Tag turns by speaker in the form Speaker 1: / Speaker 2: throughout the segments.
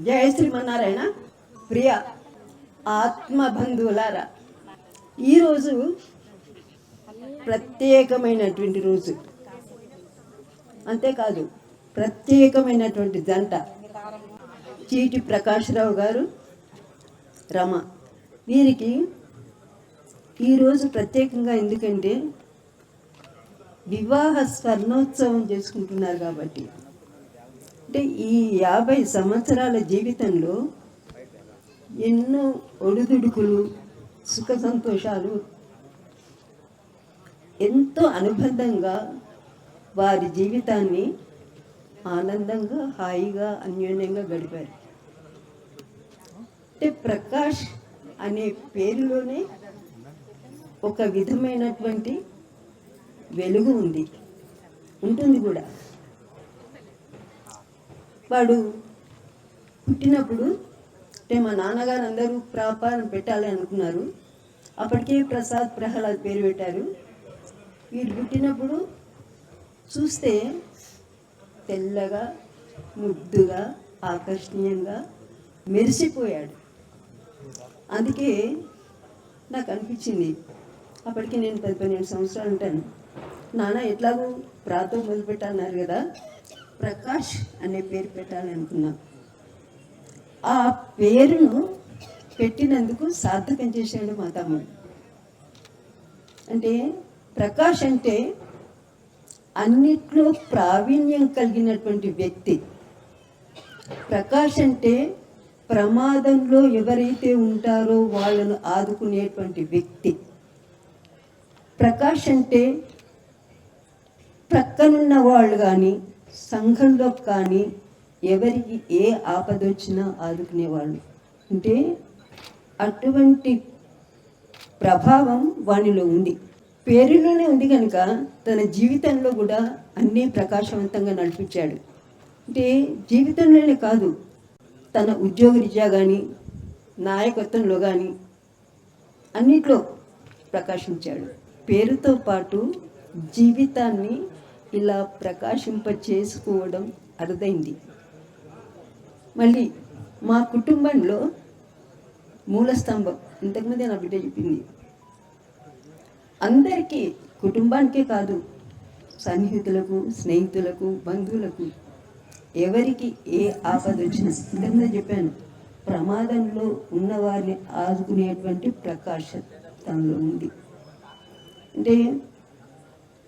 Speaker 1: జయ శ్రీమన్నారాయణ. ప్రియ ఆత్మబంధువులారా, ఈరోజు ప్రత్యేకమైనటువంటి రోజు. అంతేకాదు, ప్రత్యేకమైనటువంటి జంట చీటి ప్రకాశ్రావు గారు, రమ. వీరికి ఈరోజు ప్రత్యేకంగా ఎందుకంటే వివాహ స్వర్ణోత్సవం చేసుకుంటున్నారు కాబట్టి. అంటే ఈ 50 సంవత్సరాల జీవితంలో ఎన్నో ఒడిదుడుకులు, సుఖ సంతోషాలు ఎంతో అనుబంధంగా వారి జీవితాన్ని ఆనందంగా, హాయిగా, అన్యోన్యంగా గడిపారు. అంటే ప్రకాష్ అనే పేరులోనే ఒక విధమైనటువంటి వెలుగు ఉంటుంది కూడా. వాడు పుట్టినప్పుడు అంటే మా నాన్నగారు అందరూ ప్రాపారం పెట్టాలి అనుకున్నారు. అప్పటికే ప్రసాద్, ప్రహ్లాద్ పేరు పెట్టారు. వీడు పుట్టినప్పుడు చూస్తే తెల్లగా, ముద్దుగా, ఆకర్షణీయంగా మెరిసిపోయాడు. అందుకే నాకు అనిపించింది, అప్పటికి నేను 12 సంవత్సరాలు ఉంటాను. నాన్న ఎట్లాగో ప్రాతో మొదలుపెట్టన్నారు కదా, ప్రకాష్ అనే పేరు పెట్టాలి అనుకున్నా. ఆ పేరును పెట్టినందుకు సార్థకం చేశాడు మా తమ్ముడు. అంటే ప్రకాష్ అంటే అన్నిట్లో ప్రావీణ్యం కలిగినటువంటి వ్యక్తి. ప్రకాష్ అంటే ప్రమాదంలో ఎవరైతే ఉంటారో వాళ్ళను ఆదుకునేటువంటి వ్యక్తి. ప్రకాష్ అంటే ప్రక్కనున్న వాళ్ళు కానీ, సంఘంలో కానీ ఎవరికి ఏ ఆపద వచ్చినా ఆదుకునేవాళ్ళు. అంటే అటువంటి ప్రభావం వానిలో ఉంది. పేరులోనే ఉంది కనుక తన జీవితంలో కూడా అన్నీ ప్రకాశవంతంగా నడిపించాడు. అంటే జీవితంలోనే కాదు, తన ఉద్యోగరీత్యా కానీ, నాయకత్వంలో కానీ అన్నిట్లో ప్రకాశించాడు. పేరుతో పాటు జీవితాన్ని ఇలా ప్రకాశింప చేసుకోవడం అరుదైంది. మళ్ళీ మా కుటుంబంలో మూలస్తంభం, ఇంతకుముందే నా బిడ్డ చెప్పింది, అందరికీ, కుటుంబానికే కాదు, సన్నిహితులకు, స్నేహితులకు, బంధువులకు ఎవరికి ఏ ఆపద వచ్చినా, ఇంతకుముందే చెప్పాను, ప్రమాదంలో ఉన్నవారిని ఆదుకునేటువంటి ప్రకాశం తనలో ఉంది. అంటే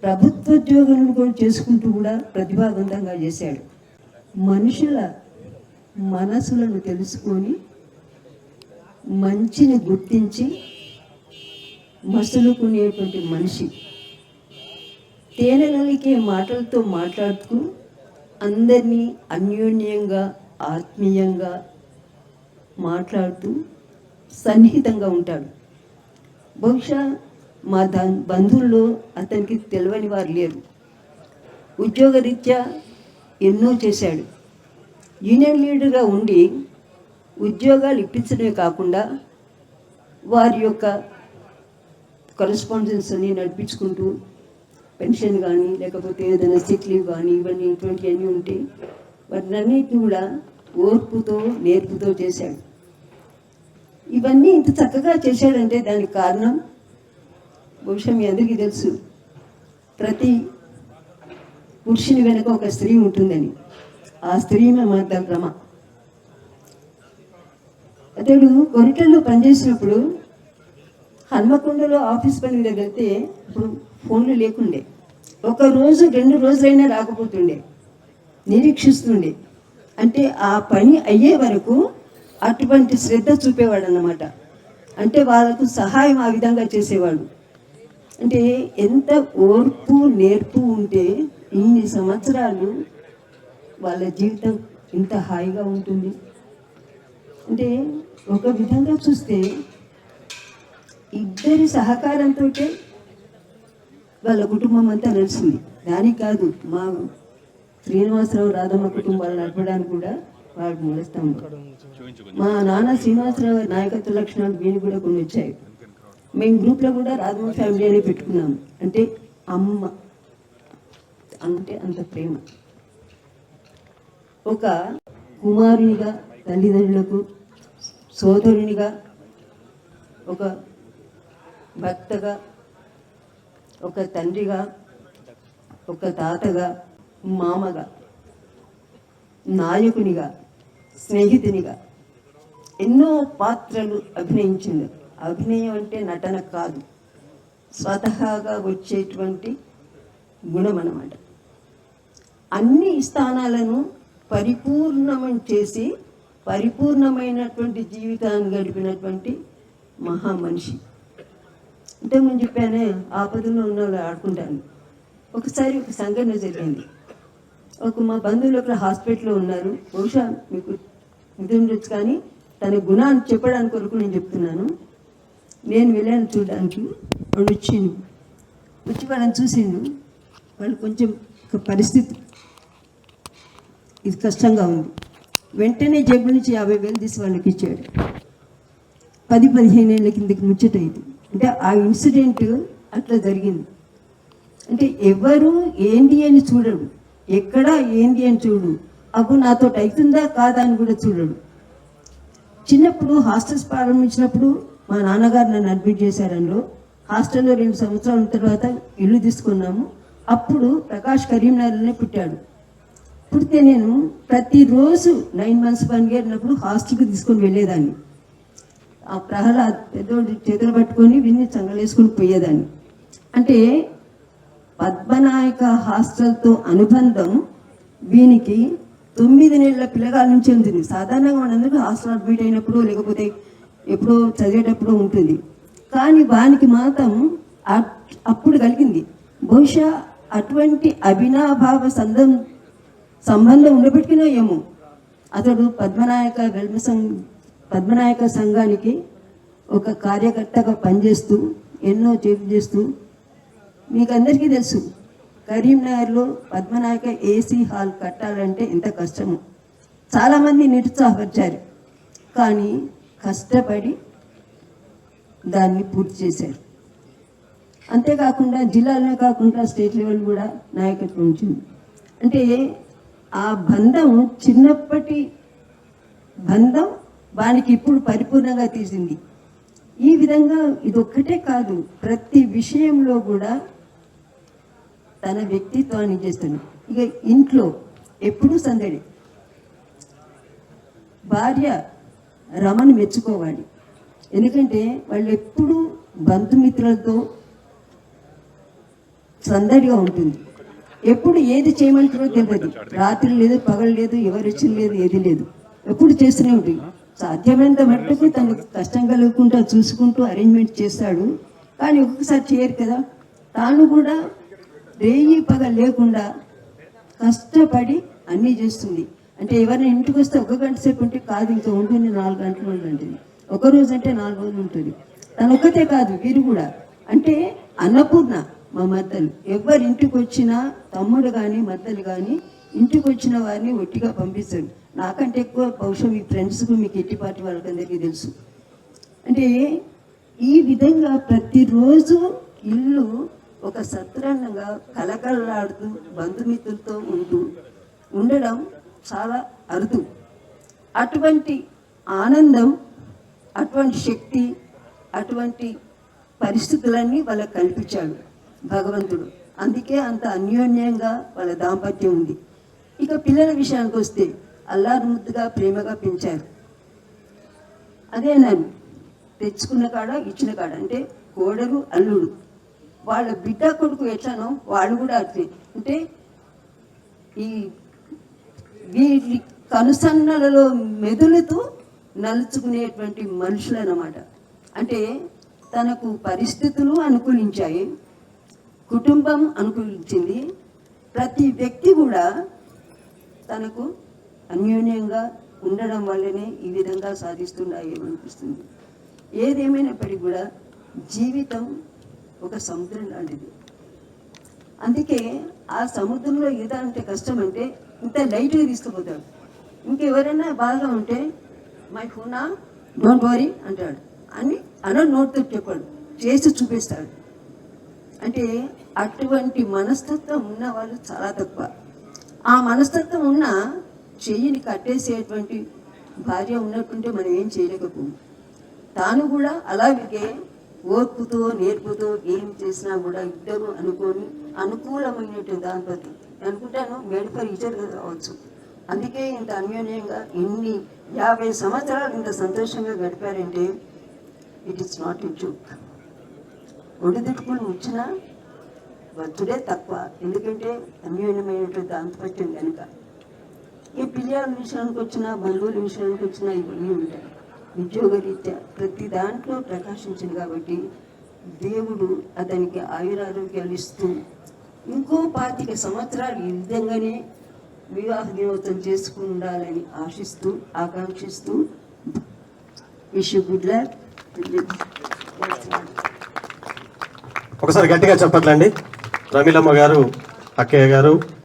Speaker 1: ప్రభుత్వ ఉద్యోగులను కూడా చేసుకుంటూ కూడా ప్రతిభావంతంగా చేశాడు. మనుషుల మనసులను తెలుసుకొని మంచిని గుర్తించి మసులుకునేటువంటి మనిషి. తేనెలలికే మాటలతో మాట్లాడుతూ అందరినీ అన్యోన్యంగా, ఆత్మీయంగా మాట్లాడుతూ సన్నిహితంగా ఉంటాడు. బహుశా మా బంధువుల్లో అతనికి తెలియని వారు లేరు. ఉద్యోగరీత్యా ఎన్నో చేశాడు. యూనియన్ లీడర్గా ఉండి ఉద్యోగాలు ఇప్పించడమే కాకుండా వారి యొక్క కరెస్పాండెన్స్ అని నడిపించుకుంటూ పెన్షన్ కానీ, లేకపోతే ఏదైనా సిక్ లీవ్ కానీ, ఇవన్నీ ఇటువంటివన్నీ ఉంటే వాటినన్నిటిని కూడా ఓర్పుతో, నేర్పుతో చేశాడు. ఇవన్నీ ఇంత చక్కగా చేశాడంటే దానికి కారణం బహుశా మీ అందరికీ తెలుసు, ప్రతి పురుషుని వెనుక ఒక స్త్రీ ఉంటుందని. ఆ స్త్రీమే మాత్రం రమ. అతడు కొరిటల్లో పనిచేసినప్పుడు హన్మకొండలో ఆఫీస్ పని మీద వెళ్తే ఇప్పుడు ఫోన్లు లేకుండే. 1 రోజు 2 రోజులైనా రాకపోతుండే, నిరీక్షిస్తుండే. అంటే ఆ పని అయ్యే వరకు అటువంటి శ్రద్ధ చూపేవాడు అన్నమాట. అంటే వాళ్ళకు సహాయం ఆ విధంగా చేసేవాడు. అంటే ఎంత ఓర్పు, నేర్పు ఉంటే ఇన్ని సంవత్సరాలు వాళ్ళ జీవితం ఇంత హాయిగా ఉంటుంది. అంటే ఒక విధంగా చూస్తే ఇద్దరి సహకారంతో వాళ్ళ కుటుంబం అంతా నడిచింది. దానికి కాదు, మా శ్రీనివాసరావు, రాధమ్మ కుటుంబాలు నడపడానికి కూడా వాడు మూలస్తంభం. మా నాన్న శ్రీనివాసరావు నాయకత్వ లక్షణాలు వీళ్ళు కూడా కొన్ని వచ్చాయి. మేము గ్రూప్లో కూడా రాధమ్మ ఫ్యామిలీ అనే పెట్టుకున్నాము. అంటే అమ్మ అంటే అంత ప్రేమ. ఒక కుమారునిగా తల్లిదండ్రులకు సోదరునిగా, ఒక భర్తగా, ఒక తండ్రిగా, ఒక తాతగా, మామగా, నాయకునిగా, స్నేహితునిగా ఎన్నో పాత్రలు అభినయించింది. అభినయం అంటే నటన కాదు, స్వతహాగా వచ్చేటువంటి గుణం అన్నమాట. అన్ని స్థానాలను పరిపూర్ణం చేసి పరిపూర్ణమైనటువంటి జీవితాన్ని గడిపినటువంటి మహామనిషి. ఇంతకుముందు చెప్పానే, ఆపదలో ఉన్న వాళ్ళు ఆడుకుంటాను. ఒకసారి ఒక సంఘటన జరిగింది. మా బంధువులు అక్కడ హాస్పిటల్లో ఉన్నారు. బహుశా మీకు ఇది ఉండొచ్చు, కానీ తన గుణాన్ని చెప్పడానికి కొరకు నేను చెప్తున్నాను. నేను వెళ్ళాను చూడడానికి. వాడు వచ్చి వాళ్ళని చూసిండు. వాళ్ళు కొంచెం పరిస్థితి ఇది కష్టంగా ఉంది. వెంటనే జేబు నుంచి 50,000 తీసి వాళ్ళకి ఇచ్చాడు. 10-15 ఏళ్ళ కిందకి ముచ్చట ఇది. అంటే ఆ ఇన్సిడెంట్ అట్లా జరిగింది. అంటే ఎవరు ఏంటి అని చూడడు, ఎక్కడ ఏంటి అని చూడు, అప్పుడు నాతో అవుతుందా కాదా అని కూడా చూడడు. చిన్నప్పుడు హాస్టల్స్ ప్రారంభించినప్పుడు మా నాన్నగారు నన్ను అడ్మిట్ చేశారనలో. హాస్టల్లో 2 సంవత్సరాల తర్వాత ఇల్లు తీసుకున్నాము. అప్పుడు ప్రకాష్ కరీంనగర్లోనే పుట్టాడు. పుడితే నేను ప్రతిరోజు 9 months 1 year ఉన్నప్పుడు హాస్టల్కి తీసుకొని వెళ్ళేదాన్ని. ఆ ప్రహ్లాద్ పెద్దోడు చేతులు పట్టుకొని విన్ని చంగలేసుకొని పోయేదాన్ని. అంటే పద్మనాయక హాస్టల్తో అనుబంధం వీనికి 9 నెలల పిల్లగాల నుంచి ఉంటుంది. సాధారణంగా మనందరికీ హాస్టల్ అడ్మిట్ అయినప్పుడు లేకపోతే ఎప్పుడో చదివేటప్పుడు ఉంటుంది, కానీ వానికి మాత్రం అప్పుడు కలిగింది. బహుశా అటువంటి అవినాభావ సంబంధం ఉండబెట్టినో ఏమో, అతడు పద్మనాయక సంఘానికి ఒక కార్యకర్తగా పనిచేస్తూ ఎన్నో చేస్తూ, మీకు అందరికీ తెలుసు కరీంనగర్లో పద్మనాయక ఏసీ హాల్ కట్టాలంటే ఎంత కష్టమో. చాలామంది నిరుత్సాహపరిచారు, కానీ కష్టపడి దాన్ని పూర్తి చేశారు. అంతేకాకుండా జిల్లాలోనే కాకుండా స్టేట్ లెవెల్ కూడా నాయకత్వం ఉంచింది. అంటే ఆ బంధం, చిన్నప్పటి బంధం వానికి ఇప్పుడు పరిపూర్ణంగా తీసింది. ఈ విధంగా ఇదొక్కటే కాదు, ప్రతి విషయంలో కూడా తన వ్యక్తిత్వాన్ని చేస్తుంది. ఇక ఇంట్లో ఎప్పుడూ సందడి. భార్య రమను మెచ్చుకోవాలి, ఎందుకంటే వాళ్ళు ఎప్పుడూ బంధుమిత్రులతో సందడిగా ఉంటుంది. ఎప్పుడు ఏది చేయమంటారో తెలియదు, రాత్రి లేదు, పగలు లేదు, ఎవరు వచ్చిన లేదు, ఏది లేదు, ఎప్పుడు చేస్తూనే ఉంటుంది. సాధ్యమైనంత మట్టుకు తనకు కష్టం కలుగుకుంటూ చూసుకుంటూ అరేంజ్మెంట్ చేస్తాడు, కానీ ఒక్కొక్కసారి చేయరు కదా. తాను కూడా రేయి పగ లేకుండా కష్టపడి అన్నీ చేస్తుంది. అంటే ఎవరైనా ఇంటికి వస్తే 1 గంట సేపు ఉంటే కాదు, ఇంకా ఉంటుంది 4 గంటలు ఉంటుంది. ఒకరోజు అంటే 4 రోజులు ఉంటుంది. తను ఒక్కతే కాదు, వీరు కూడా. అంటే అన్నపూర్ణ మా మద్దలు. ఎవరి ఇంటికి వచ్చినా, తమ్ముడు కానీ మద్దలు కానీ ఇంటికి వచ్చిన వారిని ఒట్టిగా పంపిస్తారు. నాకంటే ఎక్కువ బహుశా మీ ఫ్రెండ్స్కు, మీ కిట్టి పార్టీ వాళ్ళకందరికీ తెలుసు. అంటే ఈ విధంగా ప్రతిరోజు ఇల్లు ఒక సత్రంగా కలకలలాడుతూ బంధుమిత్రులతో ఉండడం చాలా అరుదు. అటువంటి ఆనందం, అటువంటి శక్తి, అటువంటి పరిస్థితులన్నీ వాళ్ళకి కల్పించాడు భగవంతుడు. అందుకే అంత అన్యోన్యంగా వాళ్ళ దాంపత్యం ఉంది. ఇక పిల్లల విషయానికి వస్తే అల్లారు ముద్దుగా ప్రేమగా పెంచారు. అదే నన్ను తెచ్చుకున్న కాడ ఇచ్చిన కాడ, అంటే కోడలు అల్లుడు వాళ్ళ బిడ్డ కొడుకు ఎట్లనో వాళ్ళు కూడా అట్లే. అంటే ఈ వీరి కనుసన్నలలో మెదులుతూ నలుచుకునేటువంటి మనుషులు అన్నమాట. అంటే తనకు పరిస్థితులు అనుకూలించాయి, కుటుంబం అనుకూలించింది, ప్రతి వ్యక్తి కూడా తనకు అన్యోన్యంగా ఉండడం వల్లనే ఈ విధంగా సాధిస్తున్నాయి అనిపిస్తుంది. ఏదేమైనప్పటికీ కూడా జీవితం ఒక సముద్రం లాంటిది. అందుకే ఆ సముద్రంలో ఈత అంటే కష్టం, అంటే ఇంత లైట్గా తీసుకుపోతాడు. ఇంకెవరైనా బాధగా ఉంటే మై ఫోనా డోంట్ వరీ అంటాడు అని నోట్తో చెప్పాడు, చేసి చూపిస్తాడు. అంటే అటువంటి మనస్తత్వం ఉన్న వాళ్ళు చాలా తక్కువ. ఆ మనస్తత్వం ఉన్న చెయ్యిని కట్టేసేటువంటి భార్య ఉన్నట్టుంటే మనం ఏం చేయలేకపోము. తాను కూడా అలాగే ఓర్పుతో నేర్పుతో ఏం చేసినా కూడా ఇద్దరు అనుకూలమైనటువంటి దాంపత్యం అనుకుంటాను. మేడ్ ఫర్ ఈచ్ అదర్ కావచ్చు. అందుకే ఇంత అన్యోన్యంగా 50 సంవత్సరాలు ఇంత సంతోషంగా గడిపారంటే it is not a joke. ఒడిదుడుకులు వచ్చినా వచ్చుడే తక్కువ, ఎందుకంటే అన్యోన్యమైనటువంటి దాంపత్యం కనుక. ఈ పిల్లల విషయానికి వచ్చినా, బంధువుల విషయానికి వచ్చినా ఇవన్నీ ఉంటాయి. ఉద్యోగరీత్యా ప్రతి దాంట్లో ప్రకాశించింది కాబట్టి దేవుడు అతనికి ఆయురారోగ్యాలు ఇస్తూ ఇంకో 25 సంవత్సరాలు ఈ విధంగానే వివాహ దినోత్సవం చేసుకుని ఉండాలని ఆశిస్తూ ఆకాంక్షిస్తూ విష్ యు గుడ్ లక్.
Speaker 2: ఒకసారి గట్టిగా చెప్పట్లండి. రమీలమ్మ గారు, అక్కయ్య గారు,